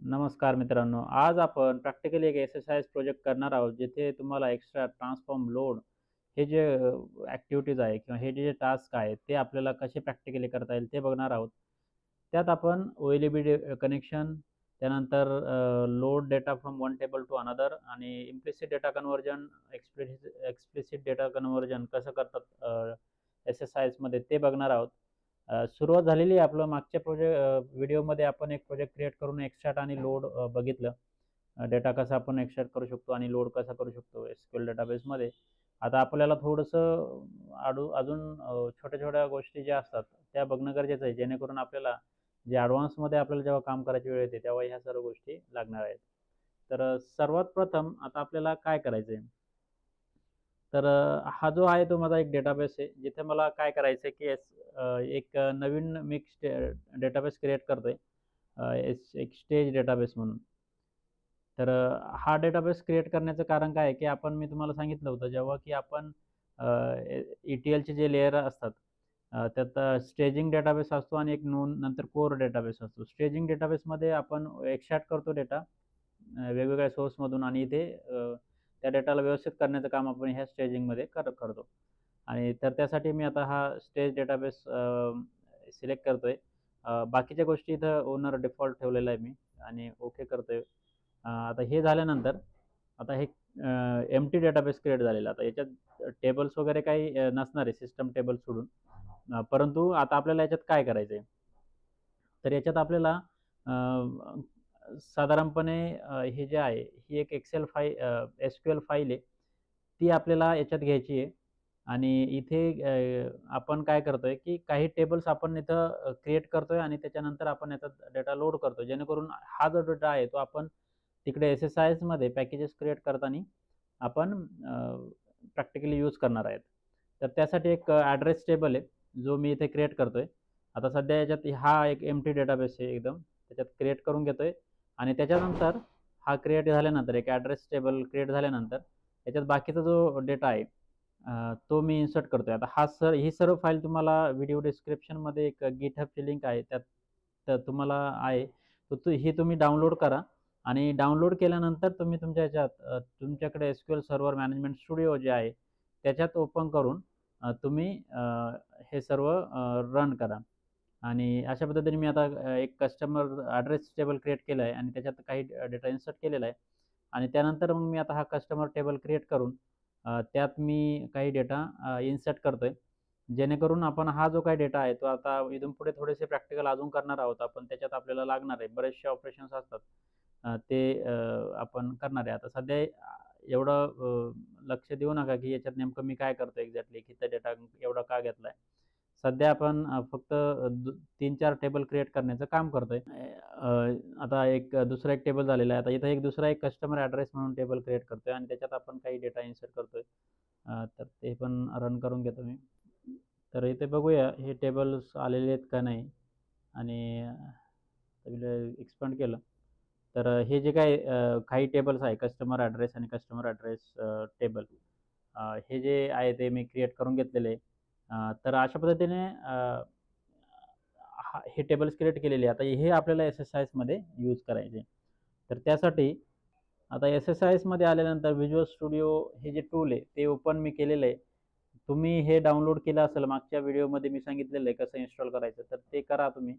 नमस्कार मित्रांनो. आज आपण प्रॅक्टिकली एक एक्सरसाइज प्रोजेक्ट करणार आहोत, जिथे तुम्हाला एक्स्ट्रा ट्रान्सफॉर्म लोड हे जे ॲक्टिव्हिटीज आहे किंवा हे जे टास्क आहे, ते आपल्याला कसे प्रॅक्टिकली करता येईल ते बघणार आहोत. त्यात आपण OLED कनेक्शन, त्यानंतर load data from one table to another आणि implicit data conversion, explicit data conversion कसं करतात एक्सरसाइजमध्ये ते बघणार आहोत. सुरुवात झालेली आहे आपलं मागच्या व्हिडिओमध्ये आपण एक प्रोजेक्ट क्रिएट करून एक्स्ट्रॅक्ट आणि लोड बघितलं. डेटा कसा आपण एक्स्ट्रॅक्ट करू शकतो आणि लोड कसा करू शकतो SQL डेटाबेसमध्ये. आता आपल्याला थोडंसं अजून छोट्या-छोट्या गोष्टी ज्या असतात त्या बघणं गरजेचं आहे, जेणेकरून आपल्याला जे ॲडव्हान्समध्ये आपल्याला जेव्हा काम करायची वेळ येते, तेव्हा ह्या सर्व गोष्टी लागणार आहेत. तर सर्वात प्रथम आता आपल्याला काय करायचं आहे? तर हा जो आहे तो माझा एक डेटाबेस आहे. जिथे मला काय करायचं आहे, की एक नवीन मिक्स्ड डेटाबेस क्रिएट करतोय. एक स्टेज डेटाबेस म्हणून. तर हा डेटाबेस क्रिएट करण्याचं कारण काय आहे, की मी तुम्हाला सांगितलं होतं जेव्हा की आपण ETLचे जे लेयर असतात, त्यात स्टेजिंग डेटाबेस असतो आणि एक नंतर कोर डेटाबेस असतो. स्टेजिंग डेटाबेसमध्ये आपण एक्स्ट्रॅक्ट करतो डेटा वेगवेगळ्या सोर्समधून आणि इथे त्या डेटाला व्यवस्थित करण्याचं काम आपण ह्या स्टेजिंगमध्ये करतो. आणि तर त्यासाठी मी आता हा स्टेज डेटाबेस सिलेक्ट करतोय. बाकीच्या गोष्टी इथं ओनर डिफॉल्ट ठेवलेला आहे मी आणि ओके करतोय. आता हे झाल्यानंतर आता हे एम्प्टी डेटाबेस क्रिएट झालेला. आता याच्यात टेबल्स वगैरे काही नसणार आहे सिस्टम टेबल सोडून. परंतु आता आपल्याला याच्यात काय करायचं आहे? तर याच्यात आपल्याला साधारणपणे हे जे आहे, ही एक SQL फाईल आहे. ती आपल्याला याच्यात घ्यायची आहे आणि इथे आपण काय करतोय, की काही टेबल्स आपण इथं क्रिएट करतोय आणि त्याच्यानंतर आपण याचा डेटा लोड करतो. जेणेकरून हा जो डेटा आहे, तो आपण तिकडे SSISमध्ये पॅकेजेस क्रिएट करताना आपण प्रॅक्टिकली यूज करणार आहेत. तर त्यासाठी एक ॲड्रेस टेबल आहे, जो मी इथे क्रिएट करतोय. आता सध्या याच्यात हा एक एम्प्टी डेटाबेस आहे एकदम. त्याच्यात क्रिएट करून घेतोय आणि त्याच्यानंतर हा क्रिएट झाल्यानंतर एक ॲड्रेस टेबल क्रिएट झाल्यानंतर याच्यात बाकीचा जो डेटा आहे तो मी इन्सर्ट करतोय. आता ही सर्व फाईल तुम्हाला व्हिडिओ डिस्क्रिप्शनमध्ये एक GitHubची लिंक आहे. त्यात तर तुम्हाला आहे. तर ही तुम्ही डाउनलोड करा आणि डाउनलोड केल्यानंतर तुम्ही तुमच्या ह्याच्यात तुमच्याकडे SQL सर्व्हर मॅनेजमेंट स्टुडिओ जे आहे, त्याच्यात ओपन करून तुम्ही हे सर्व रन करा. आणि अशा पद्धतीने मी आता एक कस्टमर ॲड्रेस टेबल क्रिएट केलं आहे आणि त्याच्यात काही डेटा इन्सर्ट केलेला आहे आणि त्यानंतर मग मी आता हा कस्टमर टेबल क्रिएट करून त्यात मी काही डेटा इन्सर्ट करतोय. जेणेकरून आपण हा जो काही डेटा आहे, तो आता इथून पुढे थोडेसे प्रॅक्टिकल अजून करणार आहोत आपण. त्याच्यात आपल्याला लागणार आहे. बरेचसे ऑपरेशन्स असतात. ते आपण करणार आहे. आता सध्या एवढं लक्ष देऊ नका, की याच्यात नेमकं मी काय करतोय एक्झॅक्टली, किती डेटा एवढा का घेतलाय. सध्या आपण फक्त 3-4 टेबल क्रिएट करण्याचं काम करतोय. आता दुसरा एक टेबल झालेला आहे. आता इथं दुसरा एक कस्टमर ॲड्रेस म्हणून टेबल क्रिएट करतोय आणि त्याच्यात आपण काही डेटा इन्सर्ट करतोय. तर ते पण रन करून घेतो मी. तर इथे बघूया हे टेबल्स आलेले आहेत का नाही आणि एक्सपांड केलं. तर हे जे काही टेबल्स आहे कस्टमर ॲड्रेस आणि कस्टमर ॲड्रेस टेबल हे जे आहे ते मी क्रिएट करून घेतलेले आहे. तर अशा पद्धतीने हे टेबल्स क्रिएट केलेले आहे. आता हे आपल्याला SSISमध्ये यूज करायचे. तर त्यासाठी आता SSISमध्ये आल्यानंतर व्हिज्युअल स्टुडिओ हे जे टूल आहे ते ओपन मी केलेलं आहे. तुम्ही हे डाउनलोड केलं असेल मागच्या व्हिडिओमध्ये मी सांगितलेलं आहे कसं इन्स्टॉल करायचं. तर ते करा तुम्ही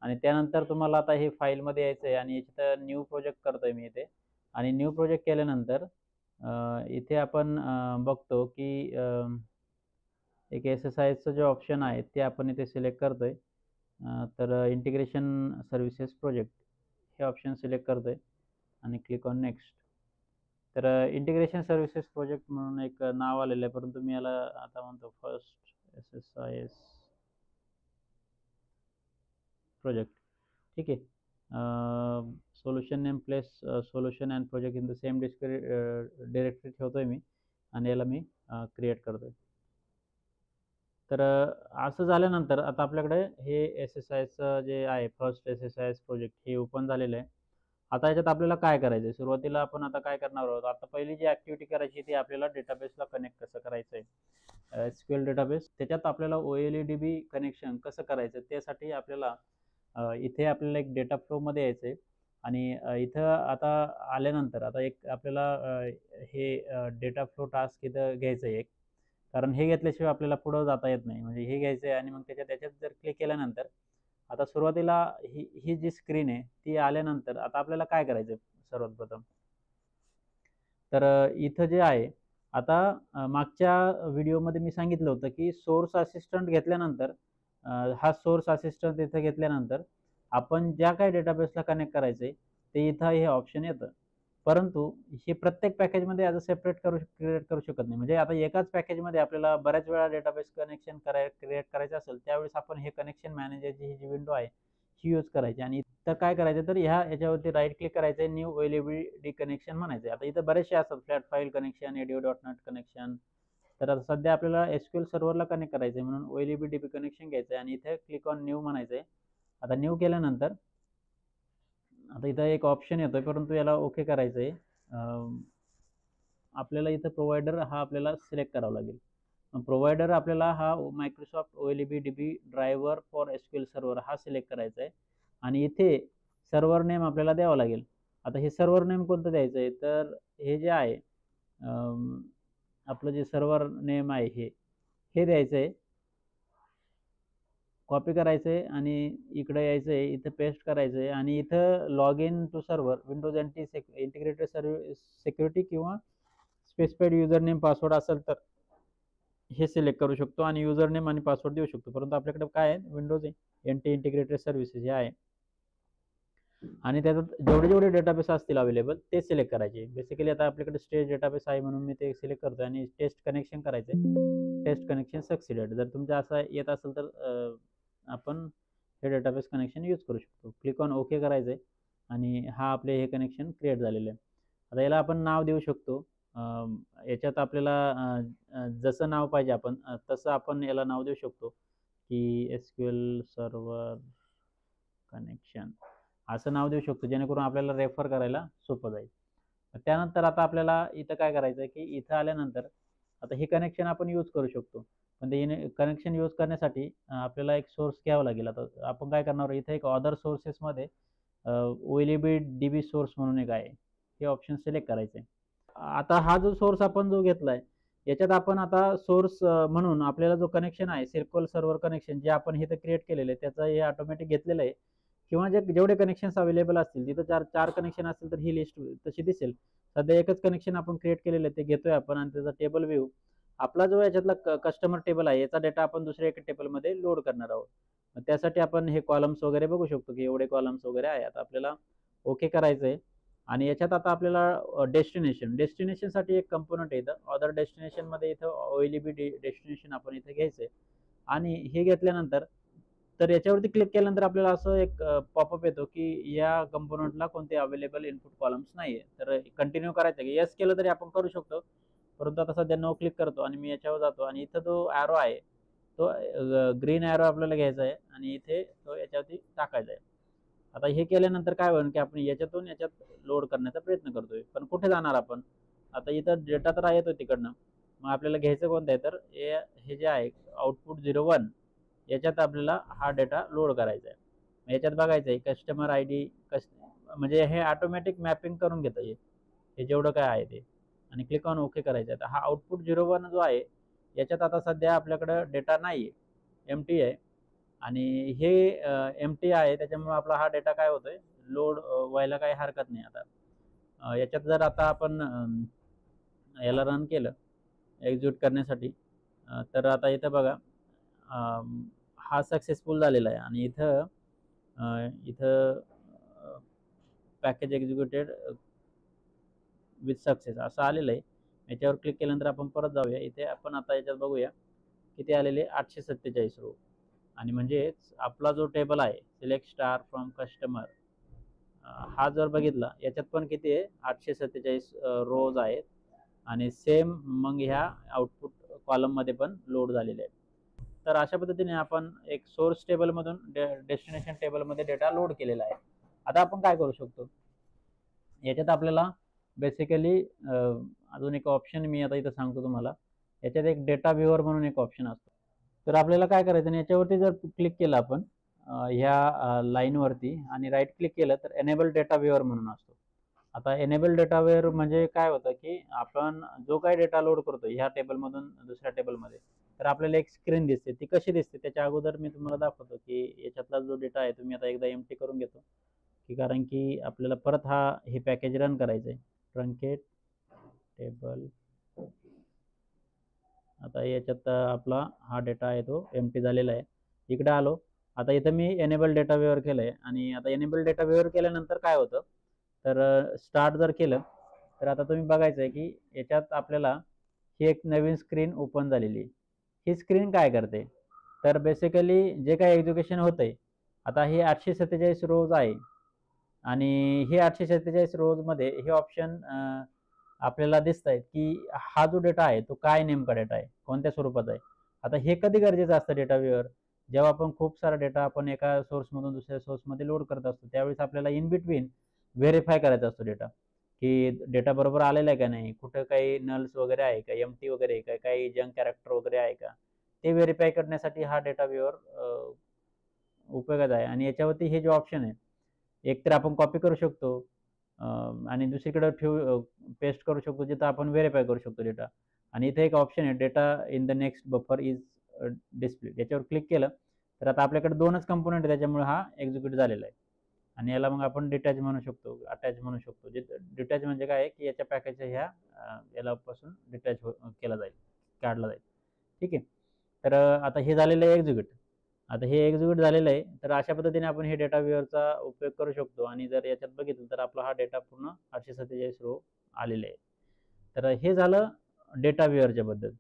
आणि त्यानंतर तुम्हाला आता हे फाईलमध्ये यायचं आहे आणि याच्यात न्यू प्रोजेक्ट करतोय मी इथे आणि न्यू प्रोजेक्ट केल्यानंतर इथे आपण बघतो की एक SSISचं जे ऑप्शन आहे ते आपण इथे सिलेक्ट करतोय. तर इंटिग्रेशन सर्व्हिसेस प्रोजेक्ट हे ऑप्शन सिलेक्ट करतोय आणि क्लिक ऑन नेक्स्ट. तर इंटिग्रेशन सर्व्हिसेस प्रोजेक्ट म्हणून एक नाव आलेलं आहे, परंतु मी याला आता म्हणतो फर्स्ट SSIS प्रोजेक्ट. ठीक आहे. Solution name place solution and project in the same directory ठेवतोय मी आणि याला मी क्रिएट करतोय. तर असं झाल्यानंतर आता आपल्याकडे हे SSISचं जे आहे फर्स्ट SSIS प्रोजेक्ट हे ओपन झालेलं आहे. आता याच्यात आपल्याला काय करायचं आहे? सुरुवातीला आपण आता काय करणार आहोत? आता पहिली जी ॲक्टिव्हिटी करायची ती आपल्याला डेटाबेसला कनेक्ट कसं करायचं आहे? SQL डेटाबेस त्याच्यात आपल्याला OLEDB कनेक्शन कसं करायचं? त्यासाठी आपल्याला इथे आपल्याला एक डेटा फ्लोमध्ये यायचं आहे आणि इथं आता आल्यानंतर आता एक आपल्याला हे डेटा फ्लो टास्क इथं घ्यायचं आहे एक, कारण हे घेतल्याशिवाय आपल्याला पुढं जाता येत नाही. म्हणजे हे घ्यायचं आहे आणि मग त्याच्यात जर क्लिक केल्यानंतर आता सुरुवातीला ही ही जी स्क्रीन आहे ती आल्यानंतर आता आपल्याला काय करायचं आहे सर्वात प्रथम. तर इथं जे आहे आता मागच्या व्हिडिओमध्ये मी सांगितलं होतं की सोर्स असिस्टंट घेतल्यानंतर हा सोर्स असिस्टंट इथं घेतल्यानंतर आपण ज्या काही डेटाबेसला कनेक्ट करायचं आहे ते इथं हे ऑप्शन येतं. परंतु हे प्रत्येक पॅकेजमध्ये ॲज अ सेपरेट क्रिएट करू शकत नाही. म्हणजे आता एकाच पॅकेजमध्ये आपल्याला बऱ्याच वेळा डेटाबेस कनेक्शन क्रिएट करायचं असेल त्यावेळेस आपण हे कनेक्शन मॅनेजरची ही जी विंडो आहे ही यूज करायची. आणि इथं काय करायचं तर याच्यावरती राईट क्लिक करायचं, न्यू OLED कनेक्शन म्हणायचं. आता इथं बरेचसे असतात, flat file connection, ADO.NET connection. तर आता सध्या आपल्याला SQL सर्व्हरला कनेक्ट करायचं आहे म्हणून OLED कनेक्शन घ्यायचं आहे आणि इथे क्लिक ऑन न्यू म्हणायचं आहे. आता न्यू केल्यानंतर आता इथं एक ऑप्शन येतोय परंतु याला ओके करायचं आहे. आपल्याला इथं प्रोव्हायडर हा आपल्याला सिलेक्ट करावा लागेल. प्रोव्हायडर आपल्याला हा Microsoft OLED driver for SQL server हा सिलेक्ट करायचा आहे आणि इथे सर्व्हर नेम आपल्याला द्यावं लागेल. आता हे सर्व्हर नेम कोणतं द्यायचं आहे तर हे जे आहे आपलं जे सर्व्हर नेम आहे हे द्यायचं आहे. कॉपी करायचं आहे आणि इकडे यायचं आहे, इथं पेस्ट करायचं आहे आणि इथं log in to server Windows integrated security किंवा स्पेसिफाईड युजर नेम पासवर्ड असेल तर हे सिलेक्ट करू शकतो आणि युजर नेम आणि पासवर्ड देऊ शकतो. परंतु आपल्याकडे काय आहे, विंडोज इंटिग्रेटेड सर्व्हिसेस हे आहे आणि त्याच्यात जेवढे डेटाबेस असतील अवेलेबल ते सिलेक्ट करायचे. बेसिकली आता आपल्याकडे स्टेज डेटाबेस आहे म्हणून मी ते सिलेक्ट करतोय आणि टेस्ट कनेक्शन करायचं. Test connection succeeded. जर तुमचं असं येत असेल तर आपण हे डेटाबेस कनेक्शन यूज करू शकतो. क्लिक ऑन ओके करायचं आहे आणि हा आपले हे कनेक्शन क्रिएट झालेलं आहे. आता याला आपण नाव देऊ शकतो. याच्यात आपल्याला जसं नाव पाहिजे आपण तसं आपण याला नाव देऊ शकतो की SQL सर्व्हर कनेक्शन असं नाव देऊ शकतो, जेणेकरून आपल्याला रेफर करायला सोपं जाईल. त्यानंतर आता आपल्याला इथं काय करायचं आहे की इथं आल्यानंतर आता हे कनेक्शन आपण यूज करू शकतो. पण ते कनेक्शन यूज करण्यासाठी आपल्याला एक सोर्स घ्यावा लागेल. आता आपण काय करणार इथं एक अदर सोर्सेसमध्ये OLED सोर्स म्हणून एक आहे, हे ऑप्शन सिलेक्ट करायचं आहे. आता हा जो सोर्स आपण जो घेतलाय याच्यात आपण आता सोर्स म्हणून आपल्याला जो कनेक्शन आहे SQL सर्व्हर कनेक्शन जे आपण इथं क्रिएट केलेलं आहे त्याचं हे ऑटोमॅटिक घेतलेलं आहे किंवा जेवढे कनेक्शन्स अवेलेबल असतील तिथं चार कनेक्शन असतील तर ही लिस्ट तशी दिसेल. सध्या एकच कनेक्शन आपण क्रिएट केलेलं आहे ते घेतोय आपण आणि त्याचा टेबल व्ह्यू आपला जो याच्यातला कस्टमर टेबल आहे याचा डेटा आपण दुसऱ्या एका टेबलमध्ये लोड करणार आहोत. त्यासाठी आपण हे कॉलम्स वगैरे बघू शकतो की एवढे कॉलम्स वगैरे आहे. आता आपल्याला ओके करायचं आहे आणि याच्यात आता आपल्याला डेस्टिनेशनसाठी एक कंपोनंट आहे इथं अदर डेस्टिनेशनमध्ये इथं OLED डेस्टिनेशन आपण इथं घ्यायचं आहे आणि हे घेतल्यानंतर तर याच्यावरती क्लिक केल्यानंतर आपल्याला असं एक पॉपअप येतो की या कंपोनंटला कोणते अवेलेबल इनपुट कॉलम्स नाही आहे. तर कंटिन्यू करायचं आहे. येस केलं तरी आपण करू शकतो, परंतु आता सध्या नो क्लिक करतो आणि मी याच्यावर जातो आणि इथं जो ॲरो आहे तो ग्रीन ॲरो आपल्याला घ्यायचा आहे आणि इथे तो याच्यावरती टाकायचा आहे. आता हे केल्यानंतर काय होईल की आपण याच्यातून याच्यात लोड करण्याचा प्रयत्न करतोय, पण कुठे जाणार आपण. आता इथं डेटा तर येतोय तिकडनं, मग आपल्याला घ्यायचं कोणतं आहे तर हे जे आहे आउटपुट 01 याच्यात आपल्याला हा डेटा लोड करायचा आहे. याच्यात बघायचं आहे कस्टमर ID म्हणजे हे ऑटोमॅटिक मॅपिंग करून घेतं हे जेवढं काय आहे ते आणि क्लिक ऑन ओके करायचं आहे. तर हा आउटपुट 01 जो आहे याच्यात आता सध्या आपल्याकडं डेटा नाही आहे, एम्प्टी आहे आणि हे एम्प्टी आहे त्याच्यामुळे आपला हा डेटा काय होतोय लोड व्हायला काही हरकत नाही. आता याच्यात जर आता आपण याला रन केलं एक्झिक्यूट करण्यासाठी तर आता इथं बघा हा सक्सेसफुल झालेला आहे आणि इथं पॅकेज एक्झिक्युटेड विथ सक्सेस असं आलेलं आहे. याच्यावर क्लिक केल्यानंतर आपण परत जाऊया. इथे आपण आता याच्यात बघूया किती आलेले 847 रो आणि म्हणजेच आपला जो टेबल आहे सिलेक्ट स्टार फ्रॉम कस्टमर हा जर बघितला याच्यात पण किती आहे 847 रोज आहेत आणि सेम मग ह्या आउटपुट कॉलममध्ये पण लोड झालेले आहेत. तर अशा पद्धतीने आपण एक सोर्स टेबलमधून डेस्टिनेशन टेबलमध्ये डेटा लोड केलेला आहे. आता आपण काय करू शकतो याच्यात आपल्याला बेसिकली अजून एक ऑप्शन मी आता इथं सांगतो तुम्हाला. याच्यात एक डेटा व्ह्यूअर म्हणून एक ऑप्शन असतो. तर आपल्याला काय करायचं याच्यावरती जर क्लिक केलं आपण ह्या लाईनवरती आणि राईट क्लिक केलं तर एनेबल डेटा व्ह्यूअर म्हणून असतो. आता एनेबल डेटा व्ह्यूअर म्हणजे काय होतं की आपण जो काही डेटा लोड करतो ह्या टेबलमधून दुसऱ्या टेबलमध्ये, तर आपल्याला एक स्क्रीन दिसते. ती कशी दिसते त्याच्या अगोदर मी तुम्हाला दाखवतो की याच्यातला जो डेटा आहे तुम्ही आता एकदा एम्प्टी करून घेतो, की कारण की आपल्याला परत हे पॅकेज रन करायचं आहे. Truncate table. आता याच्यात आपला हा डेटा आहे तो एम्प्टी झालेला आहे. इकडे आलो. आता इथं मी एनेबल डेटा व्ह्यूअर केलंय आणि आता एनेबल डेटा व्ह्यूअर केल्यानंतर काय होतं, तर स्टार्ट जर केलं तर आता तुम्ही बघायचं आहे की याच्यात आपल्याला ही एक नवीन स्क्रीन ओपन झालेली आहे. ही स्क्रीन काय करते, तर बेसिकली जे काही एज्युकेशन होतंय, आता हे 847 रोज आहे आणि हे 847 रोजमध्ये हे ऑप्शन आपल्याला दिसत आहेत की हा जो डेटा आहे तो काय नेमका डेटा आहे, कोणत्या स्वरूपाचा आहे. आता हे कधी गरजेचं असतं डेटा व्ह्यूअर, जेव्हा आपण खूप सारा डेटा आपण एका सोर्समधून दुसऱ्या सोर्समध्ये लोड करत असतो, त्यावेळेस आपल्याला इन बिटवीन व्हेरीफाय करायचा असतो डेटा, की डेटा बरोबर आलेला आहे का नाही, कुठं काही नल्स वगैरे आहे का, एम्प्टी वगैरे आहे का, काही जंक कॅरेक्टर वगैरे आहे का, ते व्हेरीफाय करण्यासाठी हा डेटा व्ह्यूअर उपयोगाचा आहे. आणि याच्यावरती हे जे ऑप्शन आहे, एक तर आपण कॉपी करू शकतो आणि दुसरीकडे पेस्ट करू शकतो जिथं आपण व्हेरीफाय करू शकतो डेटा. आणि इथे एक ऑप्शन आहे data in the next buffer is display. याच्यावर क्लिक केलं तर आता आपल्याकडे 2च कंपोनंट आहे, त्याच्यामुळे हा एक्झिक्यूट झालेला आहे. आणि याला मग आपण डिटॅच म्हणू शकतो, अटॅच म्हणू शकतो. डिटॅच म्हणजे काय आहे की याच्या पॅकेजच्या ह्या यालापासून डिटॅच केला जाईल, काढला जाईल. ठीक आहे. तर आता हे झालेलं आहे एक्झिक्यूट. आता हे एक्झिक्यूट झालेलं आहे, तर अशा पद्धतीने आपण हे डेटा व्ह्यूअरचा उपयोग करू शकतो. आणि जर याच्यात बघितलं तर आपला हा डेटा पूर्ण 847 रो आलेले आहे. तर हे झालं डेटा व्ह्यूअरच्या बद्दल.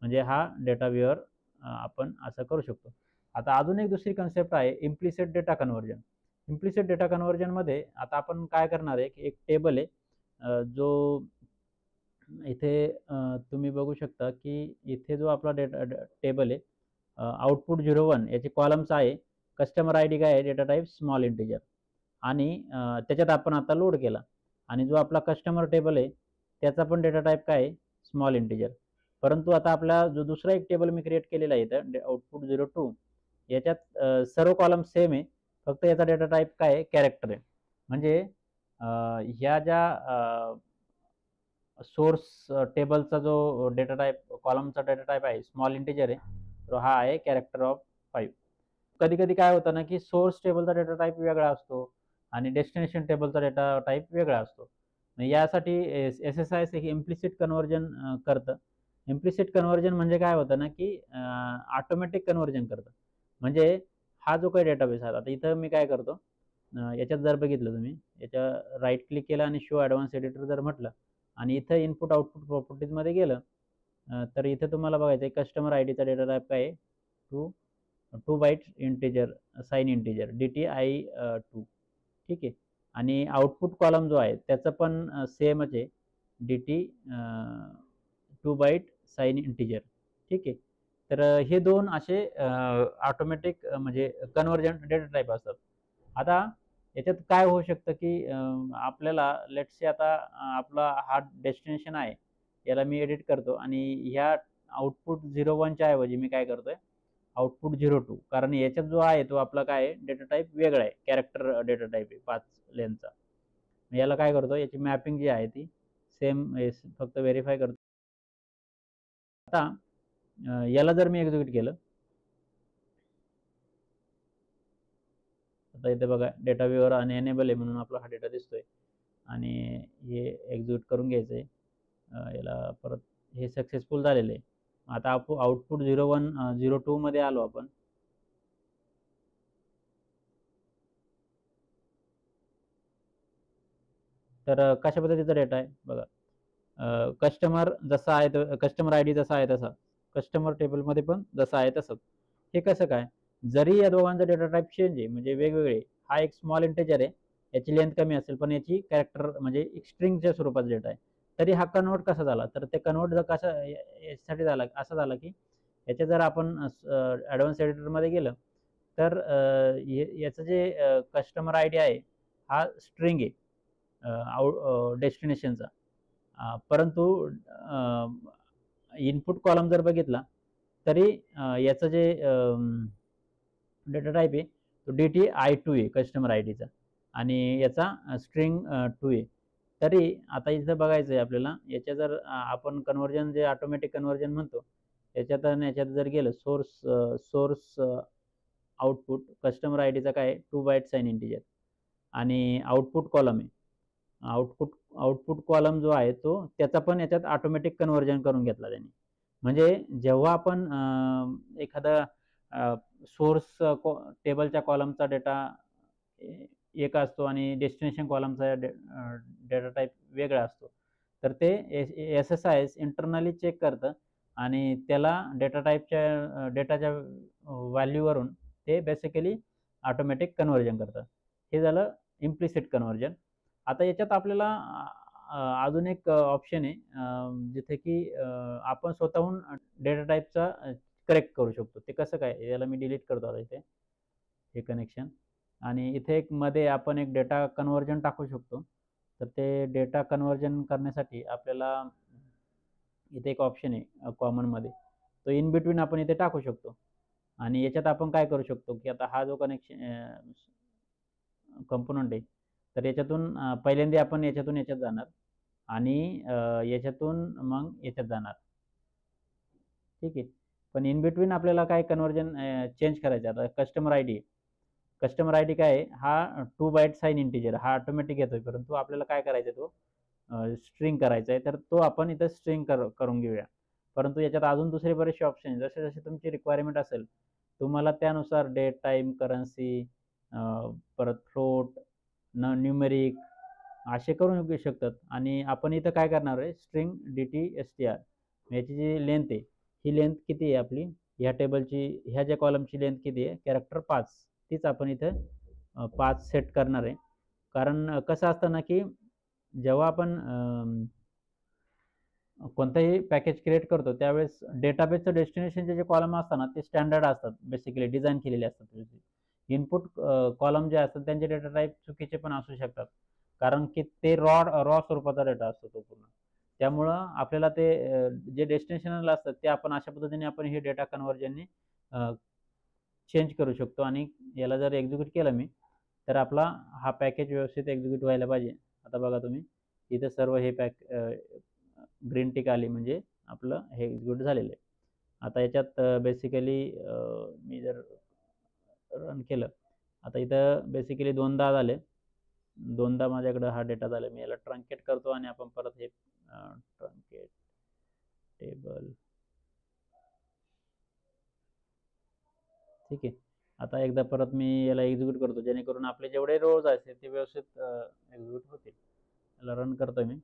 म्हणजे हा डेटा व्ह्यूअर आपण असं करू शकतो. आता अजून एक दुसरी कन्सेप्ट आहे implicit data conversion. Implicit data कन्व्हर्जनमध्ये आता आपण काय करणार आहे की एक टेबल आहे जो इथे तुम्ही बघू शकता की इथे जो आपला डेटा टेबल आहे आउटपुट 01 याचे कॉलम्स आहे. कस्टमर आयडी काय आहे, डेटा टाइप स्मॉल इंटिजर. आणि त्याच्यात आपण आता लोड केला आणि जो आपला कस्टमर टेबल आहे त्याचा पण डेटा टाइप काय आहे, स्मॉल इंटिजर. परंतु आता आपला जो दुसरा एक टेबल मी क्रिएट केलेला आहे इथं आउटपुट 02, याच्यात सर्व कॉलम सेम आहे, फक्त याचा डेटा टाइप काय आहे, कॅरेक्टर आहे. म्हणजे ह्या ज्या सोर्स टेबलचा जो डेटा टाइप कॉलमचा डेटा टाइप आहे स्मॉल इंटिजर आहे, तो हा आहे कॅरेक्टर ऑफ 5. कधी-कधी काय होतं ना, की सोर्स टेबलचा डेटा टाइप वेगळा असतो आणि डेस्टिनेशन टेबलचा डेटा टाइप वेगळा असतो. यासाठी एस-एस-आयएस एक इम्प्लिसिट कन्व्हर्जन करतं. इम्प्लिसिट कन्व्हर्जन म्हणजे काय होतं ना, की ऑटोमॅटिक कन्व्हर्जन करतं. म्हणजे हा जो काही डेटाबेस आहे, आता इथं मी काय करतो, याच्यात जर बघितलं तुम्ही, याच्या राईट क्लिक केलं आणि शो ॲडव्हान्स एडिटर जर म्हटलं आणि इथं इनपुट आउटपुट प्रॉपर्टीजमध्ये गेलं, तर इथं तुम्हाला बघायचं आहे कस्टमर आयडीचा डेटा टाइप काय आहे, 2 byte integer sign integer DTI2. ठीक आहे. आणि आउटपुट कॉलम जो आहे त्याचं पण सेमच आहे, DT 2 बाइट साइन इंटिजर. ठीक आहे. तर हे 2 असे ऑटोमॅटिक म्हणजे कन्व्हर्जन डेटा टाइप असतात. आता याच्यात काय होऊ शकतं की आपल्याला लेट्स से आता आपला हा डेस्टिनेशन आहे, याला मी एडिट करतो आणि ह्या आउटपुट 01 च्या ऐवजी मी काय करतोय, आउटपुट 02, कारण याच्यात जो आहे तो आपला काय आहे, डेटा टाइप वेगळा आहे, कॅरेक्टर डेटा टाइप आहे 5 लेनचा. याला काय करतो, याची मॅपिंग जी आहे ती सेम फक्त व्हेरीफाय करतो. आता याला जर मी एक्झिक्यूट केलं, आता इथे बघा डेटा व्ह्यूअर आणि एनेबल आहे म्हणून आपला हा डेटा दिसतोय आणि हे एक्झिक्यूट करून घ्यायचं आहे. याला परत हे सक्सेसफुल झालेलं आहे. आता आउटपुट 01 02 मध्ये आलो आपण. तर कशा पद्धतीचा डेटा आहे बघा. कस्टमर जसा आहे तो कस्टमर आयडी जसा आहे तसा, कस्टमर टेबलमध्ये पण जसा आहे तसंच. हे कसं काय? जरी या दोघांचा डेटा टाइप चेंज आहे म्हणजे वेगवेगळे, हा एक स्मॉल इंटिजर आहे, याची लेंथ कमी असेल पण याची कॅरेक्टर म्हणजे एक स्ट्रिंगच्या स्वरूपात डेटा आहे. तरी हा कन्व्हर्ट कसा झाला? तर ते कन्व्हर्ट जर कसा याच्यासाठी झाला, असा झाला की याचे जर आपण ॲडव्हान्स एडिटरमध्ये गेलं तर याचं जे कस्टमर आयडी आहे हा स्ट्रिंग आहे डेस्टिनेशनचा. परंतु इनपुट कॉलम जर बघितला तरी याचं जे डेटा टाइप आहे तो DTI2 आहे कस्टमर आय डीचा आणि याचा स्ट्रिंग 2 आहे. तरी आता इथं बघायचं आहे आपल्याला, याच्या जर आपण कन्व्हर्जन जे ऑटोमॅटिक कन्व्हर्जन म्हणतो याच्यात आणि याच्यात जर गेलं सोर्स आउटपुट कस्टमर आय डीचा काय 2 बाईट साइन इंटिजर आणि आउटपुट कॉलम आहे. आउटपुट कॉलम जो आहे तो त्याचा पण याच्यात ऑटोमॅटिक कन्व्हर्जन करून घेतला त्यांनी. म्हणजे जेव्हा आपण एखादा सोर्स टेबलच्या कॉलमचा डेटा एक असतो आणि डेस्टिनेशन कॉलमचा डेटा टाईप वेगळा असतो, तर ते SSIS इंटरनली चेक करतं आणि त्याला डेटाच्या व्हॅल्यूवरून ते बेसिकली ऑटोमॅटिक कन्व्हर्जन करतं. हे झालं इम्प्लिसिट कन्व्हर्जन. आता याच्यात आपल्याला अजून एक ऑप्शन आहे जिथे की आपण स्वतःहून डेटा टाईपचा करेक्ट करू शकतो. ते कसं काय, याला मी डिलीट करतो आता इथे हे कनेक्शन आणि इथे एक मध्ये आपण एक डेटा कन्व्हर्जन टाकू शकतो. तर ते डेटा कन्व्हर्जन करण्यासाठी आपल्याला इथे एक ऑप्शन आहे कॉमनमध्ये, तो इन बिटवीन आपण इथे टाकू शकतो आणि याच्यात आपण काय करू शकतो की आता हा जो कंपोनंट आहे तर याच्यातून पहिल्यांदा आपण याच्यातून याच्यात जाणार आणि याच्यातून मग याच्यात जाणार. ठीक आहे. पण इन बिटवीन आपल्याला काय कन्व्हर्जन चेंज करायचं. आता कस्टमर आय डी काय आहे, हा 2 बाईट साइन इंटिजर हा ऑटोमॅटिक येतोय, परंतु आपल्याला काय करायचं तो स्ट्रिंग करायचा आहे, तर तो आपण इथं स्ट्रिंग करून घेऊया. परंतु याच्यात अजून दुसरे बरेचसे ऑप्शन आहेत. जसे जसे तुमची रिक्वायरमेंट असेल तुम्हाला त्यानुसार डेट, टाइम, करन्सी, परत फ्लोट, न्यूमेरिक असे करून घेऊ शकतात. आणि आपण इथं काय करणार आहे, स्ट्रिंग DTSTR याची जी लेंथ आहे, ही लेंथ किती आहे आपली, ह्या टेबलची ह्या ज्या कॉलमची लेंथ किती आहे, कॅरेक्टर 5, तीच आपण इथं 5 सेट करणार आहे. कारण कसं असतं ना की जेव्हा आपण कोणताही पॅकेज क्रिएट करतो त्यावेळेस डेटाबेसचं डेस्टिनेशनचे जे कॉलम असतात ना ते स्टँडर्ड असतात, बेसिकली डिझाईन केलेले असतात. इनपुट कॉलम जे असतात त्यांचे डेटा टाईप चुकीचे पण असू शकतात, कारण की ते रॉ स्वरूपाचा डेटा असतो तो पूर्ण. त्यामुळं आपल्याला ते जे डेस्टिनेशनला असतात ते आपण अशा पद्धतीने आपण हे डेटा कन्व्हर्जनने चेंज करू शकतो. आणि याला जर एक्झिक्यूट केलं मी तर आपला हा पॅकेज व्यवस्थित एक्झिक्यूट व्हायला पाहिजे. आता बघा तुम्ही इथं सर्व हे ग्रीन टिक आली म्हणजे आपलं हे एक्झिक्यूट झालेलं आहे. आता याच्यात बेसिकली मी जर रन केलं, आता इथं बेसिकली 2दा झाले, 2दा माझ्याकडे हा डेटा झाला. मी याला ट्रंकेट करतो आणि आपण परत हे ट्रंकेट टेबल, ठीक आहे. आता एकदा परत मी याला एक्झिक्यूट करतो जेणेकरून आपले जेवढे रोज आहेत ते व्यवस्थित एक्झिक्यूट होतील. याला रन करतोय मी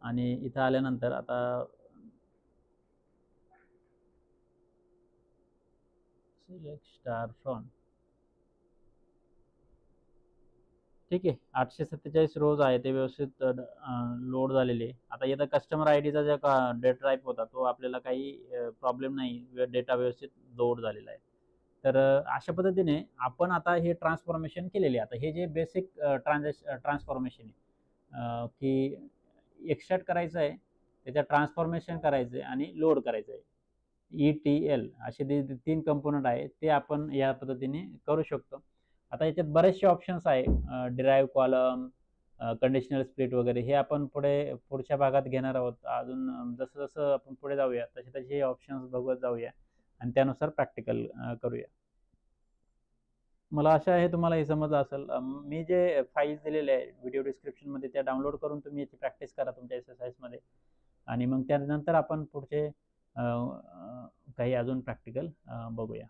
आणि इथं आल्यानंतर आता सिलेक्ट स्टार फ्रॉम, ठीक आहे. 847 रोज आहे ते व्यवस्थित लोड झालेले. आता इथं कस्टमर आय डीचा जो डेटा टाईप होता तो आपल्याला काही प्रॉब्लेम नाही, डेटा व्यवस्थित लोड झालेला आहे. तर अशा पद्धतीने आपण आता हे ट्रान्सफॉर्मेशन केलेले. आता हे जे बेसिक ट्रान्सफॉर्मेशन आहे की एक्सट्रॅक्ट करायचं आहे, त्याच्यात ट्रान्सफॉर्मेशन करायचं आहे आणि लोड करायचं आहे. ETL असे 3 कंपोनंट आहे, ते आपण या पद्धतीने करू शकतो. आता याच्यात बरेचसे ऑप्शन्स आहे, डिराइव्ह कॉलम, कंडिशनल स्प्लिट वगैरे, हे आपण पुढच्या भागात घेणार आहोत. अजून जसं जसं आपण पुढे जाऊया तसे तसे हे ऑप्शन्स बघत जाऊया आणि त्यानुसार प्रॅक्टिकल करूया. मला आशा आहे तुम्हाला हे समजलं असेल. मी जे फाईल्स दिलेले आहे व्हिडिओ डिस्क्रिप्शनमध्ये त्या डाउनलोड करून तुम्ही याची प्रॅक्टिस करा तुमच्या एक्सरसाइजमध्ये आणि मग त्यानंतर आपण पुढचे काही अजून प्रॅक्टिकल बघूया.